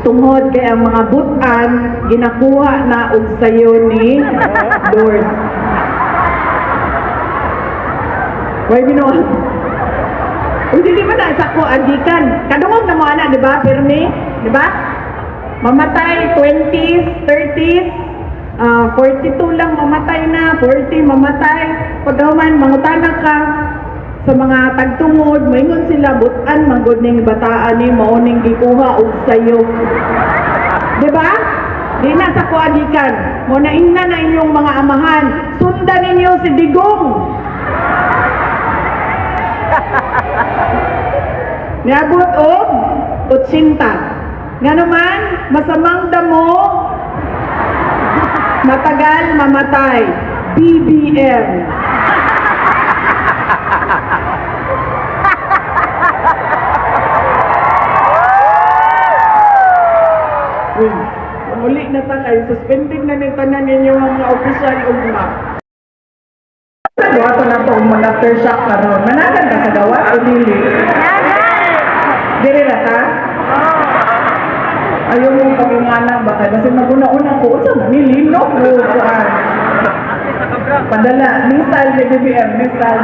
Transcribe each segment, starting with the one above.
tungod kay ang mga butan ginakuha na og sayo ni Lord. Way binuha. Hindi man na sa ko agikan. Kadungog na mo ana, di ba? Pirmi, di ba? Mamatay 20s, 30s, 42 lang mamatay na, 40 mamatay. Pagkahuman mangutana ka sa mga tagtungod, moingon sila butan manggod ning bataan ni mao ning gikuha og sayo. Di ba? Di na sa ko agikan. Mo na ingna na inyong mga amahan. Sundan ninyo si Digong. Niabot og 80. Nga naman, masamang damo, matagal mamatay. BBM. Muli na ta kayo, suspended na ni tanan ninyo mga opisyal ug mga. Ato na po mga aftershock karon. Managan ka sa gawas o dili? Dili na ta? Ayaw mong pag-ingana ba kayo? Kasi naguna-una ko, saan na nilino ko? Padala, misal ni BBM, misal.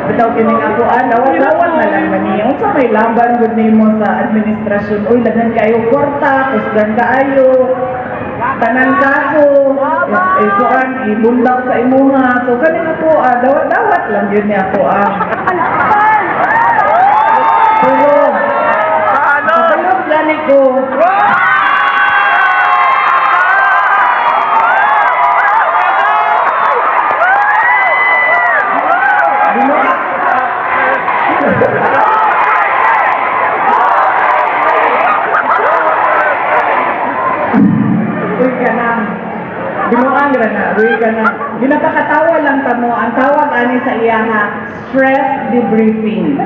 Bitaw kining ako, dawat-dawat na lang ba niyo? Sa may laban gud nimo sa administrasyon, uy, daghan kayo kwarta, kusgan kaayo, tanan kaso, kuan, ibundak sa imuha. So kaning ako, dawat-dawat lang yun niya ako. Pero, kapalog lang ko. Binuang na, ginapakatawa lang tamo, ang tawag ani sa iyaha, stress debriefing.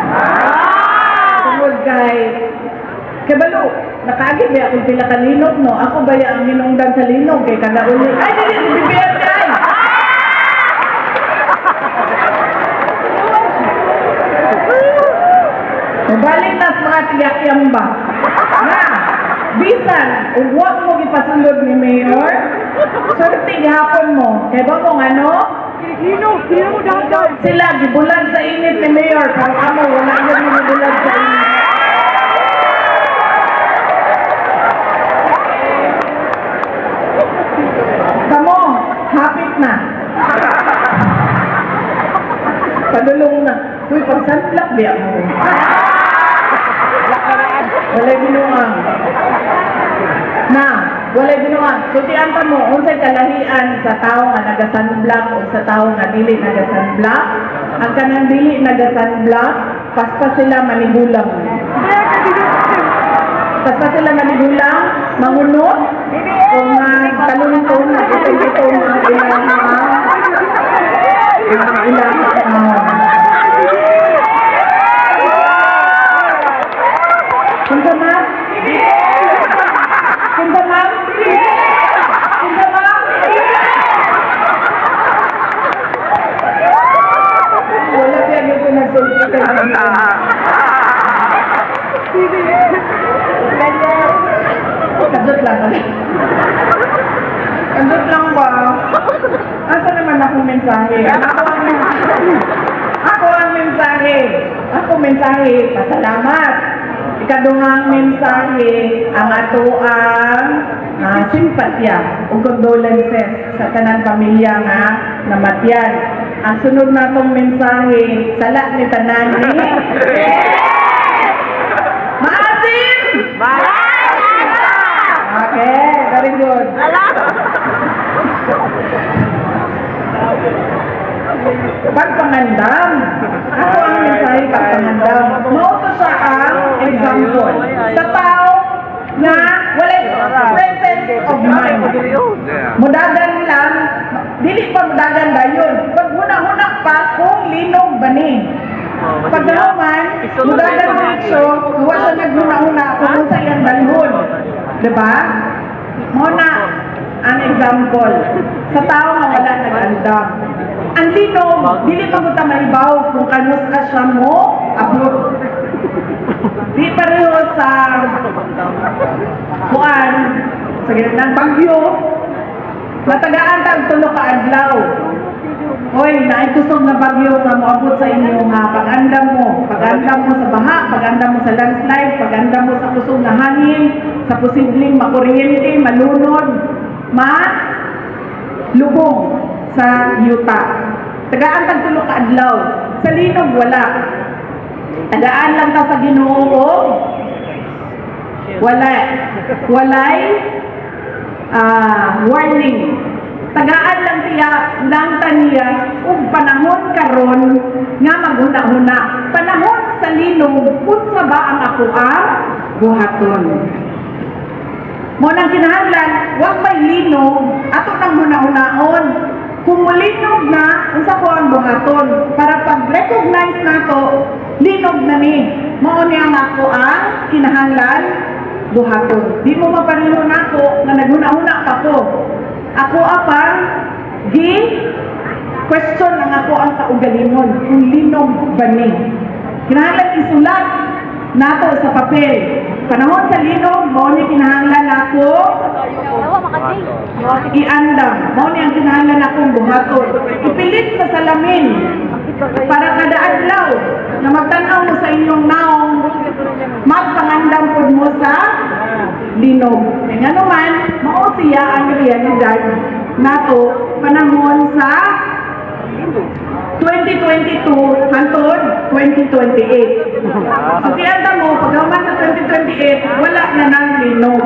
Tungod kay kabalo, nakaagid ba akong pila ka linog, no? Ako ba ang hinungdan sa linog kay kada uli? Ay, dili, bibigyan kay! Mabalik na sa mga tiyak-iyang ba? Na, bisan, huwag mo ipasulod ni Mayor, sorti gihapon mo. Kaya ba kung ano? Sino mo daw? Sila, gibulan sa init ni Mayor. Pero kamo, wala yun yung gibulan sa init. Kamo, hapit na. Padulong na. Uy, pagsantlak biya mo. Walay binuang. Na, walay binuang. Sutian pa mo, unsay kalahian sa tao nga nagasunblock o sa tao nga dili nagasunblock. Ang kanang dili nagasunblock, paspas sila manigulang. Paspas sila manigulang, mangunot, kung taluntong, itong ilang Kinsa ma'am? Kinsa ma'am? Kinsa ma'am? Wala kaya nito nagsulpitan. Kadot lang ba? Kadot lang ba? Asa naman akong mensahe? Ako ang mensahe. Ako mensahe. Pasalamat. Ikaduhang mensahe ang ato ang simpatya o condolences sa kanang pamilya nga namatyan. Ang sunod natong mensahe, sala ni tanan ni Maasim! Okay, very good. Pagpangandam. Ako ang mensahe pagpangandam. Mauto siya ang example. Sa tao na wala presence of mind. Mudagan lang, dili pa mudagan dayon. Pag hunang-hunang pa kung linog ba ni. Pag naman, mudagan mo ito, huwa siya naghuna-huna kung sa iyang dalhon. Diba? Muna ang example. Sa tao na wala andam. Ang linog, dili pa mo ta maibaw kung kanus ka siya mo abot. Di pareho sa kuan sa ginang bagyo. Matagaan tag tulo ka adlaw. Hoy, naitusog na bagyo nga moabot sa inyo nga pag-andam mo sa baha, pag-andam mo sa landslide, pag-andam mo sa kusog na hangin, sa posibleng makuryente, malunod, lubong sa yuta. Tagaan tag tulo ka adlaw. Sa linog wala. Tagaan lang ta sa Ginoo. Walay warning. Tagaan lang taniya ug panahon karon nga maghuna-huna. Panahon sa linog unsa ba ang ako buhaton. Mo nang kinahanglan, wag may linog ato nang huna-hunaon. Kung linog na, unsa ko ang buhaton para pag-recognize nato, linog na ni. Mao ni ang ako ang kinahanglan buhaton. Di mo mapareho nako nga naghuna-huna pa ko. Ako apang question ang ako ang kaugalingon kung linog ba ni. Kinahanglan isulat nato sa papel. Panahon sa linog, mao ni kinahanglan ako iandam. Mao ni ang kinahanglan akong buhaton. Ipilit sa salamin para kada adlaw na magtanaw mo sa inyong naong magpangandam pud mo sa linog. Nga naman, mao siya ang realidad nato panahon sa 2022 hangtod 2028. So tiyanda mo, pagkaman sa 2028, wala na ng linog.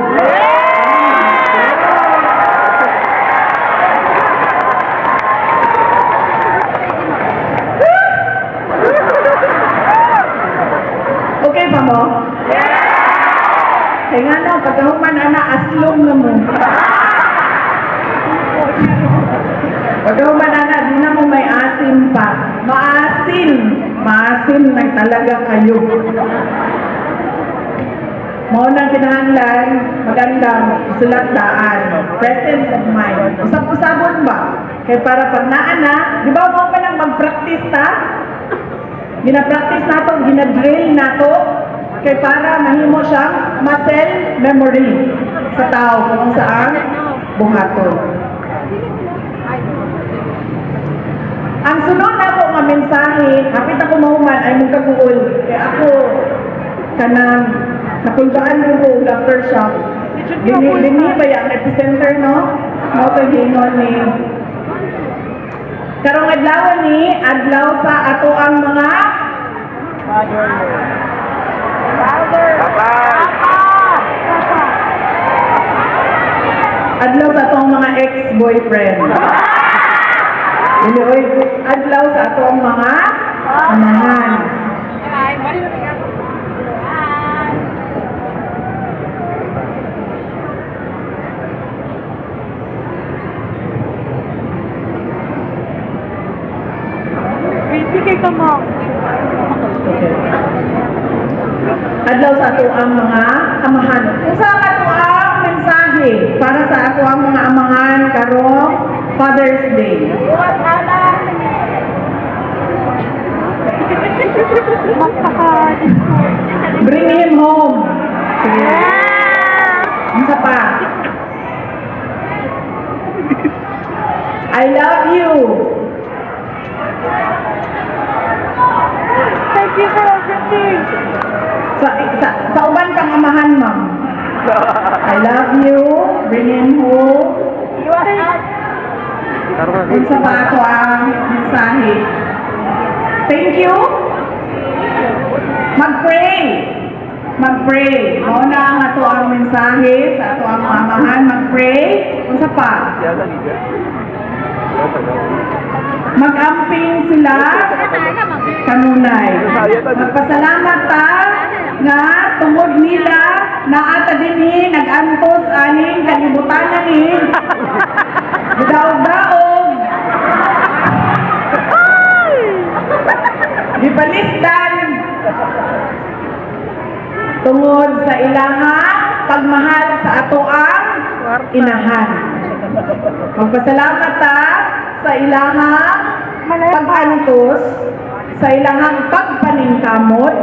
Okay pa mo? Kaya nga no, pagkaman aslong na mo. Pagkaman di na mo may asim pa. Maasim na talaga kayo. Mao nang kinahanglan, magandang sulat-daan, presence of mind. Usap-usabon ba? Kaya para pag naana, di ba mo pa nang mag-practice ta? Gina-practice nato, gina-drill nato, kaya para mahimo siyang muscle memory sa tao kung saan buhaton. Ang sunod na ako nga mensahe, hapit ako mahuman ay mong kaguol. Kaya ako, kanang nakulbaan ko og aftershock. Dini ba yung epicenter, no? Mo to gingon ni. Karong adlaw ni, adlaw sa ato ang mga adlaw sa ato ang mga ex-boyfriend. Anyway, adlaw sa ato ang mga amahan. Bibigay ka mo. Adlaw sa ato ang mga amahan. Usa ka ato ang mensahe para sa ato ang mga amahan karong Father's Day. Bring him home. Sige. Isa pa. I love you. Thank you for everything. Sa uban kang amahan, ma'am. I love you. Bring him home. Unsa ba ato ang mensahe? Thank you. Mag-pray. Mao na ang ato ang mensahe sa ato ang amahan. Mag-pray. Unsa pa? Mag-amping sila kanunay. Magpasalamat ta nga tungod nila na ata dinhi nag-antos aning kalibutan ni daog-daog gibalisdan tungod sa ilahang pagmahal sa ato ang inahan. Magpasalamat ta sa ilahang pag-antos, sa ilahang pagpaningkamot,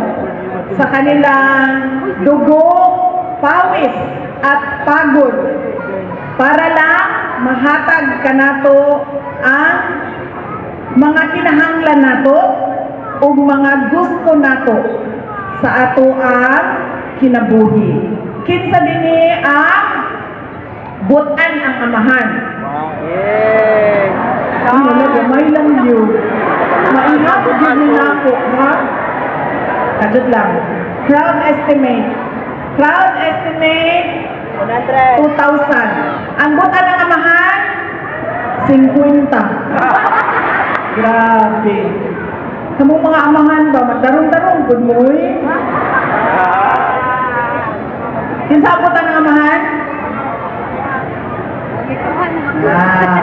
sa kanilang dugo, pawis, at pagod, para lang mahatag kanato ang mga kinahanglan nato o mga gusto nato sa ato ang kinabuhi. Kinsa dinhi ang butan ang amahan. Ang gamay lang yun. Maingat yun nila ako, ha? Kadot lang. Crowd estimate. Crowd estimate 2,000. Ang butan ng amahan 50. Grabe. Kamu mga amahan ba? Magdarong-darong. Good morning. Kinsa ang butan ng amahan? Ah.